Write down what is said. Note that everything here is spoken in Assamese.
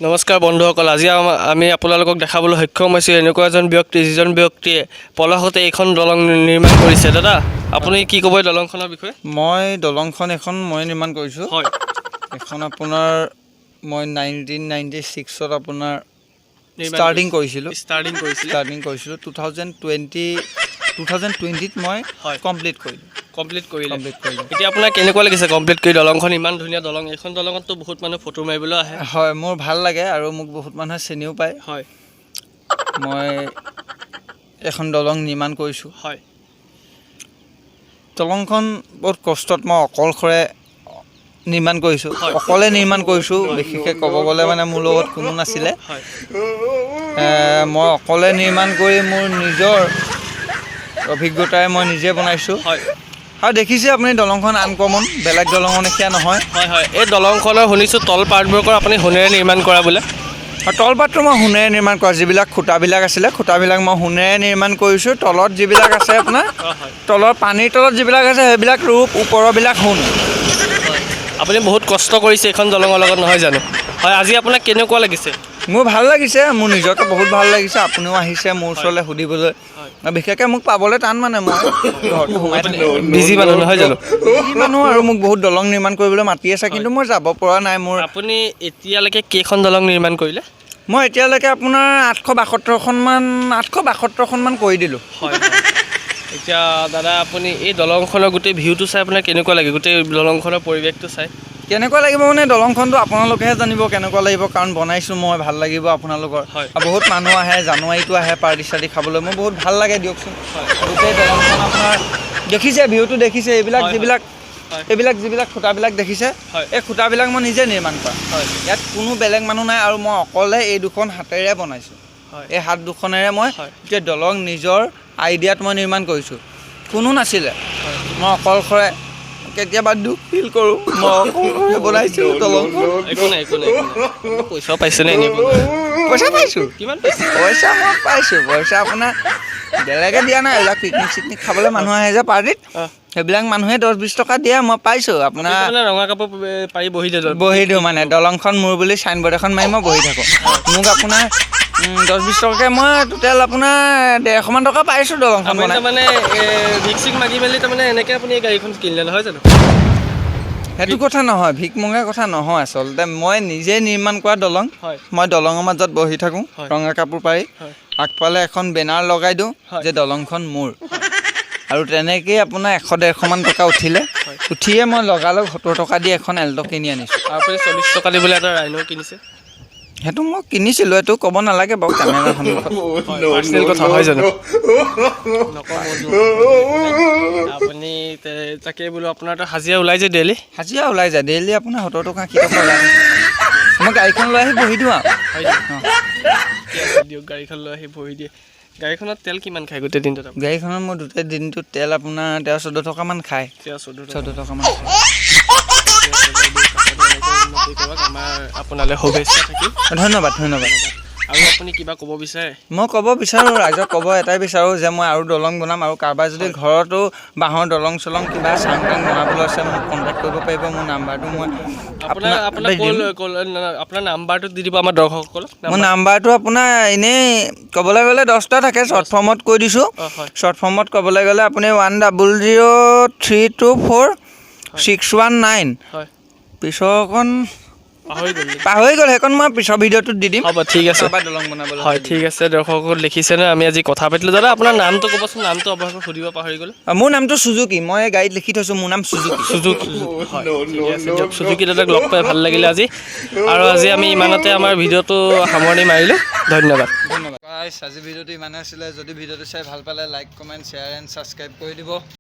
নমস্কাৰ বন্ধুসকল, আজি আমি আপোনালোকক দেখাবলৈ সক্ষম হৈছোঁ এনেকুৱা এজন ব্যক্তি যিজন ব্যক্তিয়ে পলহতে এইখন দলং নিৰ্মাণ কৰিছে। দাদা, আপুনি কি ক'ব এই দলংখনৰ বিষয়ে? মই দলংখন এখন মই নিৰ্মাণ কৰিছোঁ। হয়, এখন আপোনাৰ মই 1996ত আপোনাৰ ষ্টাৰ্টিং কৰিছিলোঁ। 2020ত মই কমপ্লিট কৰিলোঁ। এতিয়া আপোনাৰ কেনেকুৱা লাগিছে কমপ্লিট কৰি দলংখন? ইমান ধুনীয়া দলং, এইখন দলঙততো বহুত মানুহ ফটো মাৰিবলৈ আহে। হয়, মোৰ ভাল লাগে আৰু মোক বহুত মানুহে চিনিও পায়। হয়, মই এখন দলং নিৰ্মাণ কৰিছোঁ। হয়, দলংখন বহুত কষ্টত মই অকলশৰে নিৰ্মাণ কৰিছোঁ। অকলে নিৰ্মাণ কৰিছোঁ। বিশেষকৈ ক'ব গ'লে মানে মোৰ লগত কোনো নাছিলে। মই অকলে নিৰ্মাণ কৰি মোৰ নিজৰ অভিজ্ঞতাৰে মই নিজে বনাইছোঁ। আৰু দেখিছে আপুনি দলংখন আনকমন, বেলেগ দলঙৰ নিচিনা নহয়। হয়, এই দলংখনৰ শুনিছোঁ তল পাৰ্টবোৰ আপুনি সোণেৰে নিৰ্মাণ কৰা বোলে। আৰু তল পাতটো মই সোণেৰে নিৰ্মাণ কৰা, যিবিলাক খুঁটাবিলাক আছিলে খুঁটাবিলাক মই সোণেৰে নিৰ্মাণ কৰিছোঁ। তলত যিবিলাক আছে আপোনাৰ তলৰ পানীৰ তলত যিবিলাক আছে সেইবিলাক ৰূপ, ওপৰবিলাক সোণ। আপুনি বহুত কষ্ট কৰিছে এইখন দলঙৰ লগত, নহয় জানো? হয়, আজি আপোনাক কেনেকুৱা লাগিছে? মোৰ ভাল লাগিছে, মোৰ নিজকে বহুত ভাল লাগিছে। আপুনিও আহিছে মোৰ ওচৰলৈ সুধিবলৈ। বিশেষকৈ মোক পাবলৈ টান, মানে মই ঘৰটো সোমাই থাকোঁ। বিজি মানুহ নহয় জানো? বিজি মানুহ আৰু মোক বহুত দলং নিৰ্মাণ কৰিবলৈ মাতি আছে, কিন্তু মই যাব পৰা নাই। মোৰ আপুনি এতিয়ালৈকে কেইখন দলং নিৰ্মাণ কৰিলে? মই এতিয়ালৈকে আপোনাৰ 872খনমান কৰি দিলোঁ। হয়, এতিয়া দাদা আপুনি এই দলংখনৰ গোটেই ভিউটো চাই আপোনাৰ কেনেকুৱা লাগে? গোটেই দলংখনৰ পৰিৱেশটো চাই কেনেকুৱা লাগিব মানে দলংখনটো আপোনালোকেহে জানিব কেনেকুৱা লাগিব, কাৰণ বনাইছোঁ মই, ভাল লাগিব আপোনালোকৰ। আৰু বহুত মানুহ আহে, জানুৱাৰীটো আহে পাৰ্টি চাৰ্টি খাবলৈ, মোৰ বহুত ভাল লাগে দিয়কচোন। গোটেই দলংখন আপোনাৰ দেখিছে, ভিউটো দেখিছে। এইবিলাক যিবিলাক খুঁটাবিলাক দেখিছে, এই খুঁটাবিলাক মই নিজে নিৰ্মাণ কৰা। ইয়াত কোনো বেলেগ মানুহ নাই আৰু মই অকলে এই দুখন হাতেৰে বনাইছোঁ। এই হাত দুখনেৰে মই গোটেই দলং নিজৰ আইডিয়াত মই নিৰ্মাণ কৰিছোঁ। কোনো নাছিলে, মই অকলশৰে। কেতিয়াবা দুখ ফিল কৰোঁ, মই অকলশৰে বনাইছোঁ দলংখন। পইচা পাইছেনে? পইচা পাইছোঁ। কিমান পাইছে? পইচা মই পাইছোঁ। পইচা আপোনাৰ বেলেগে দিয়া নাই। এইবিলাক পিকনিক চিকনিক খাবলৈ মানুহ আহে যে পাৰ্টিত, সেইবিলাক মানুহে 10-20 টকা দিয়ে, মই পাইছোঁ। আপোনাৰ ৰঙা কাপোৰ পাৰি বহি দিওঁ, মানে দলংখন মোৰ বুলি চাইনবৰ্ড এখন মাৰি মই বহি থাকোঁ। মোক আপোনাৰ 10-20 টকাকৈ মই টোটেল আপোনাৰ 150মান টকা পাইছোঁ দলংখন বনাই। মানে ভিক চিক মাগি মেলি তাৰমানে এনেকৈ আপুনি এই গাড়ীখন কিনিলে, নহয় জানো? সেইটো কথা নহয়, ভিক মঙা কথা নহয়। আচলতে মই নিজে নিৰ্মাণ কৰা দলং। মই দলঙৰ মাজত বহি থাকোঁ ৰঙা কাপোৰ পাৰি, আগফালে এখন বেনাৰ লগাই দিওঁ যে দলংখন মোৰ। আৰু তেনেকেই আপোনাৰ 100-150মান টকা উঠিয়ে মই লগালগ 70 টকা দি এখন এল্ট' কিনি আনিছোঁ। আপুনি 40 টকা দি বোলে এটা ৰাইন' কিনিছে? সেইটো মই কিনিছিলোঁ, এইটো ক'ব নালাগে বাৰু কেমেৰা সন্মুখত। কথা হয় জানো? আপুনি তাকে বোলো, আপোনাৰতো হাজিৰা ওলাই যায় ডেইলি? হাজিৰা ওলাই যায় ডেইলি আপোনাৰ 70 টকা 80 টকা ওলাই যায়। মই গাড়ীখন লৈ আহি বহি দিওঁ আৰু। দিয়ক, গাড়ীখন লৈ আহি বহি দিয়ে। গাড়ীখনত তেল কিমান খায় গোটেই দিনটোত? গাড়ীখনত মোৰ গোটেই দিনটোত তেল আপোনাৰ 13-14 টকামান খায়। 14 টকামান খায়। আমাৰ আপোনালৈ শুভেচ্ছা থাকিল। ধন্যবাদ। আৰু আপুনি কিবা ক'ব বিচাৰে? মই ক'ব বিচাৰোঁ, ৰাইজক ক'ব এটাই বিচাৰোঁ যে মই আৰু দলং বনাম, আৰু কাৰোবাৰ যদি ঘৰতো বাঁহৰ দলং চলং কিবা চাং টাং বনাবলৈ আছে মোক কণ্টেক্ট কৰিব পাৰিব। মোৰ নাম্বাৰটো মই আপোনাৰ নাম্বাৰটো দি দিব আমাৰ দৰ্শকসকলক। মোৰ নাম্বাৰটো আপোনাৰ এনেই ক'বলৈ গ'লে 10টা থাকে, শ্বৰ্ট ফৰ্মত কৈ দিছোঁ। শ্বৰ্ট ফৰ্মত ক'বলৈ গ'লে আপুনি 1003246119। পিছৰখন পাহৰি গ'ল, সেইখন মই পিছৰ ভিডিঅ'টোত দি দিম। হ'ব, ঠিক আছে। দলং বনাবলৈ হয়, ঠিক আছে। দৰ্শকসকল দেখিছে নহয়, আমি আজি কথা পাতিলোঁ। দাদা আপোনাৰ নামটো ক'বচোন, নামটো অৱশ্যে সুধিব পাহৰি গ'লে। মোৰ নামটো সুজুকি, মই গাড়ীত লিখি থৈছোঁ, মোৰ নাম সুজুকি। সুজুকি দাদাক লগ পাই ভাল লাগিলে আজি। আৰু আজি আমি ইমানতে আমাৰ ভিডিঅ'টো সামৰণি মাৰিলোঁ। ধন্যবাদ। আজি ভিডিঅ'টো ইমানে আছিলে। যদি ভিডিঅ'টো চাই ভাল পালে like, comment, share and subscribe কৰি দিব।